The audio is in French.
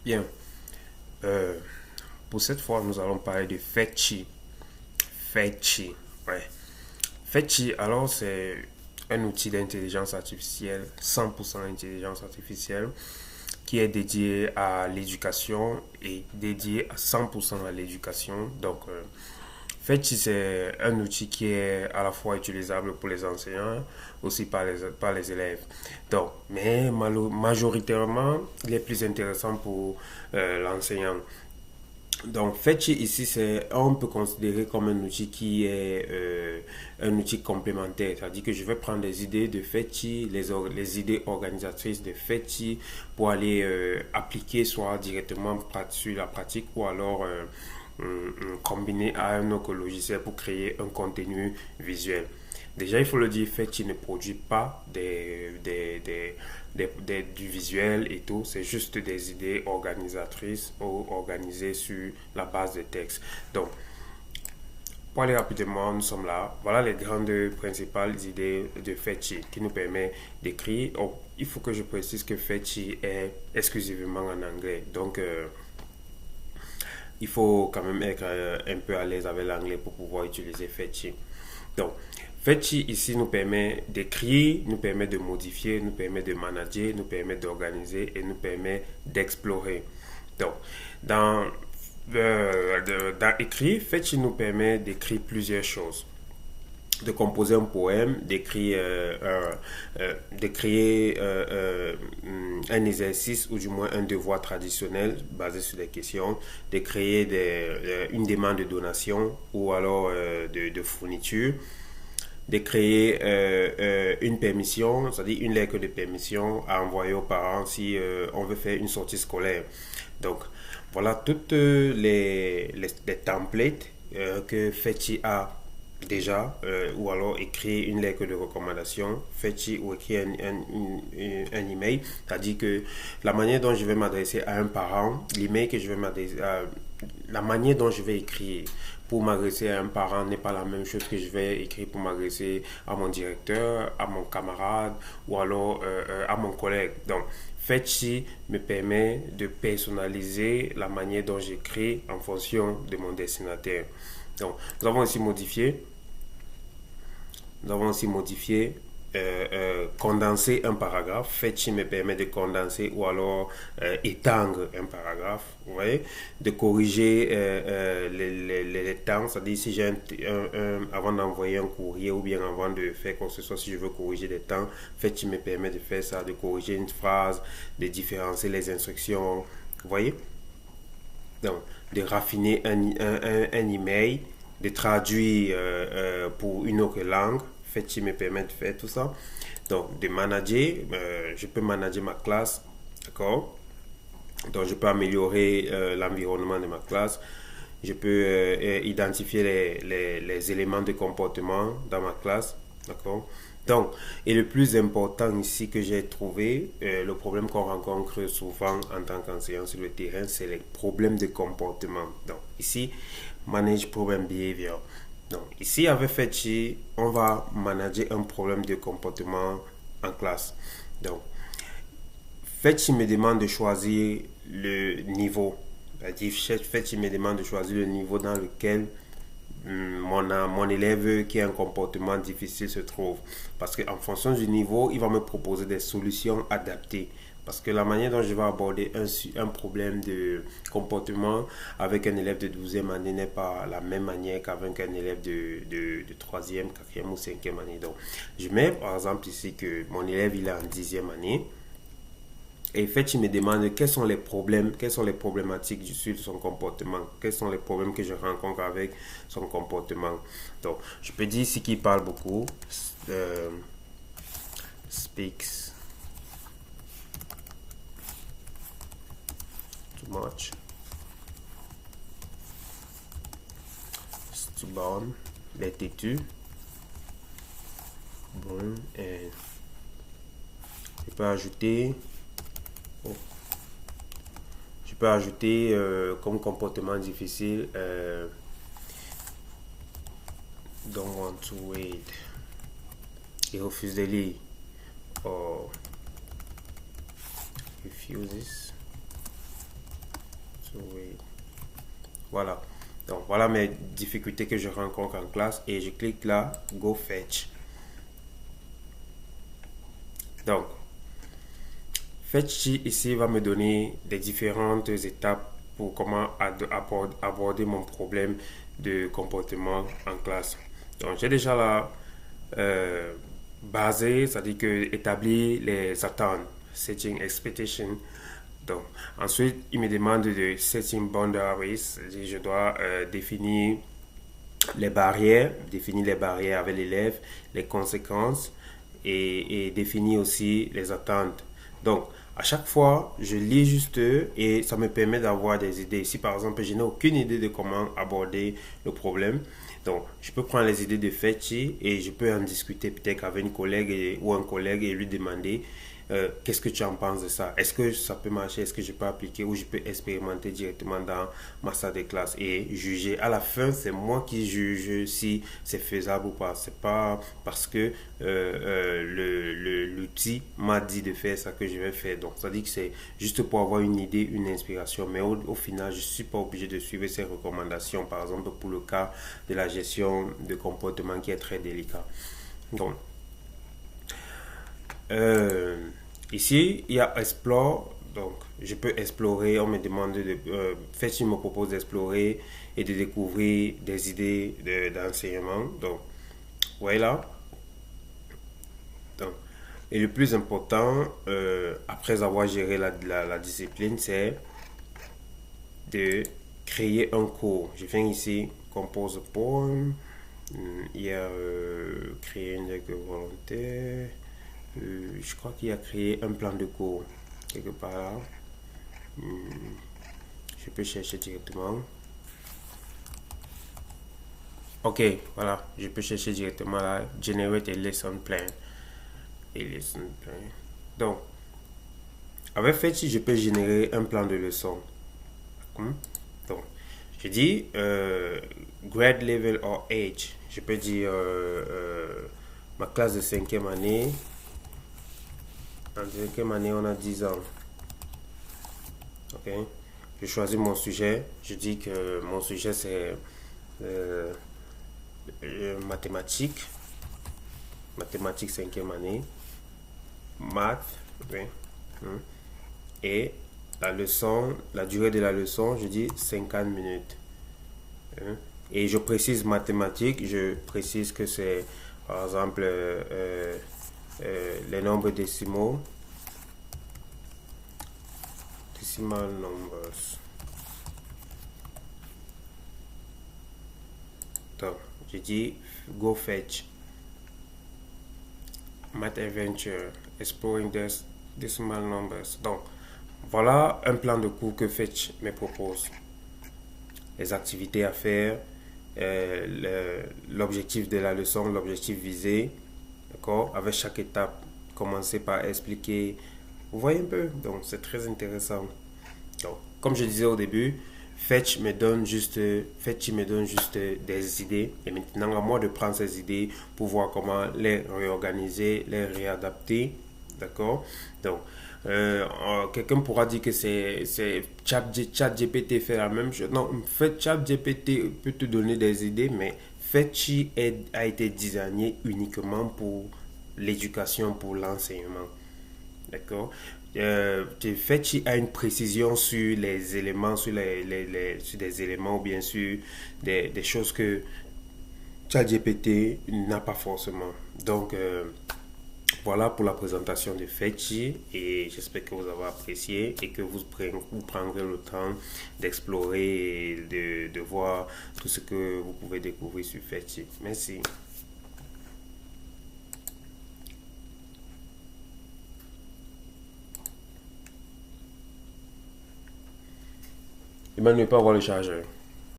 Bien. Euh, pour cette fois, nous allons parler de Fetchy. Fetchy, ouais. Fetchy, alors, c'est un outil d'intelligence artificielle, 100% intelligence artificielle, qui est dédié à l'éducation et dédié à 100% à l'éducation. Donc, Fetchy, c'est un outil qui est à la fois utilisable pour les enseignants, aussi par les élèves. Donc, mais majoritairement, il est plus intéressant pour l'enseignant. Donc, Fetchy ici, on peut considérer comme un outil qui est un outil complémentaire. C'est-à-dire que je vais prendre les idées de Fetchy, les idées organisatrices de Fetchy pour aller appliquer soit directement sur la pratique ou alors combiner à un autre logiciel pour créer un contenu visuel. Déjà, il faut le dire, Fetchy ne produit pas du visuel et tout. C'est juste des idées organisatrices ou organisées sur la base de textes. Donc, pour aller rapidement, nous sommes là. Voilà les grandes principales idées de Fetchy qui nous permet d'écrire. Oh, il faut que je précise que Fetchy est exclusivement en anglais. Donc, il faut quand même être un peu à l'aise avec l'anglais pour pouvoir utiliser Fetchy. Donc, Fetchy ici nous permet d'écrire, nous permet de modifier, nous permet de manager, nous permet d'organiser et nous permet d'explorer. Donc, dans, dans écrire, Fetchy nous permet d'écrire plusieurs choses, de composer un poème, de créer un exercice ou du moins un devoir traditionnel basé sur des questions, de créer une demande de donation ou alors de fourniture, de créer une permission, c'est-à-dire une lettre de permission à envoyer aux parents si on veut faire une sortie scolaire. Donc, voilà toutes les templates que Fetchy a déjà, ou alors écrire une lettre de recommandation, Fetchy ou écrire un email, c'est-à-dire que la manière dont je vais m'adresser à un parent, l'email que je vais m'adresser la manière dont je vais écrire pour m'adresser à un parent n'est pas la même chose que je vais écrire pour m'adresser à mon directeur, à mon camarade ou alors à mon collègue. Donc, Fetchy me permet de personnaliser la manière dont j'écris en fonction de mon destinataire. Donc, nous avons aussi modifié, condenser un paragraphe. Fetchy me permet de condenser ou alors étendre un paragraphe, vous voyez, de corriger les temps, c'est-à-dire si j'ai avant d'envoyer un courrier ou bien avant de faire quoi que ce soit, si je veux corriger des temps, Fetchy me permet de faire ça, de corriger une phrase, de différencier les instructions, vous voyez. Donc, de raffiner un email, de traduire pour une autre langue. Fetchy me permet de faire tout ça. Donc, de manager, je peux manager ma classe, d'accord? Donc, je peux améliorer l'environnement de ma classe. Je peux identifier les éléments de comportement dans ma classe, d'accord? Donc, et le plus important ici que j'ai trouvé, le problème qu'on rencontre souvent en tant qu'enseignant sur le terrain, c'est les problèmes de comportement. Donc, ici, manage problem behavior. Donc, ici, avec Fetchy, on va manager un problème de comportement en classe. Donc, Fetchy me demande de choisir le niveau. C'est-à-dire, Fetchy me demande de choisir le niveau dans lequel mon élève qui a un comportement difficile se trouve. Parce qu'en fonction du niveau, il va me proposer des solutions adaptées. Parce que la manière dont je vais aborder un problème de comportement avec un élève de 12e année n'est pas la même manière qu'avec un élève de 3e, 4e ou 5e année. Donc, je mets par exemple ici que mon élève il est en 10e année. Et en fait, il me demande quels sont les problèmes, quelles sont les problématiques de son comportement, quels sont les problèmes que je rencontre avec son comportement. Donc, je peux dire ici qu'il parle beaucoup, speaks too much, stubborn, il est têtu, bon, et je peux ajouter. Je peux ajouter comme comportement difficile don't want to wait. Il refuse de lire. Or refuses Oui. Voilà. Donc, voilà mes difficultés que je rencontre en classe et je clique là, Go Fetch. Donc, Fetch ici va me donner des différentes étapes pour comment aborder mon problème de comportement en classe. Donc, j'ai déjà là basé, c'est-à-dire que établir les attentes, setting expectation. Donc, ensuite, il me demande de setting boundaries, c'est-à-dire je dois définir les barrières avec l'élève, les conséquences et définir aussi les attentes. Donc, à chaque fois, je lis juste et ça me permet d'avoir des idées. Si par exemple, je n'ai aucune idée de comment aborder le problème, donc je peux prendre les idées de Fetchy et je peux en discuter peut-être avec une collègue ou un collègue et lui demander qu'est-ce que tu en penses de ça? Est-ce que ça peut marcher? Est-ce que je peux appliquer ou je peux expérimenter directement dans ma salle de classe et juger? À la fin, c'est moi qui juge si c'est faisable ou pas. C'est pas parce que l'outil m'a dit de faire ça que je vais faire. Donc, ça dit que c'est juste pour avoir une idée, une inspiration. Mais au final, je ne suis pas obligé de suivre ces recommandations. Par exemple, pour le cas de la gestion de comportement qui est très délicat. Donc, ici, il y a Explore. Donc, je peux explorer. On me demande de. Fetch me propose d'explorer et de découvrir des idées d'enseignement. Donc, voilà. Donc, et le plus important, après avoir géré la discipline, c'est de créer un cours. Je viens ici, compose poem. Il y a créé une lettre volontaire. Je crois qu'il a créé un plan de cours quelque part là. Je peux chercher directement. Ok, voilà, je peux chercher directement là. Generate a lesson plan. A lesson plan. Donc, avec Fetchy, je peux générer un plan de leçon. Donc, je dis grade level or age. Je peux dire ma classe de 5e année. En 5e année, on a 10 ans. Ok. Je choisis mon sujet. Je dis que mon sujet c'est mathématiques. Mathématiques 5e année. Math. Okay. Et la leçon, la durée de la leçon, je dis 50 minutes. Et je précise mathématiques, je précise que c'est par exemple les nombres décimaux. Decimal numbers. Donc, je dis go fetch. Math Adventure, Exploring Decimal Numbers. Donc, voilà un plan de cours que Fetch me propose. Les activités à faire, l'objectif de la leçon, l'objectif visé, d'accord, avec chaque étape. Commencer par expliquer. Vous voyez un peu? Donc, c'est très intéressant. Donc, comme je disais au début, Fetch me donne juste des idées et maintenant à moi de prendre ces idées pour voir comment les réorganiser, les réadapter, d'accord? Donc, quelqu'un pourra dire que c'est ChatGPT fait la même chose. Non, en fait, ChatGPT peut te donner des idées, mais Fetchy a été designé uniquement pour l'éducation, pour l'enseignement. D'accord. Fetchy a une précision sur les éléments, sur des éléments ou bien sur des choses que ChatGPT n'a pas forcément. Donc, voilà pour la présentation de Fetchy et j'espère que vous avez apprécié et que vous prendrez le temps d'explorer et de voir tout ce que vous pouvez découvrir sur Fetchy. Merci. Emmanuel, ne pas avoir le chargeur.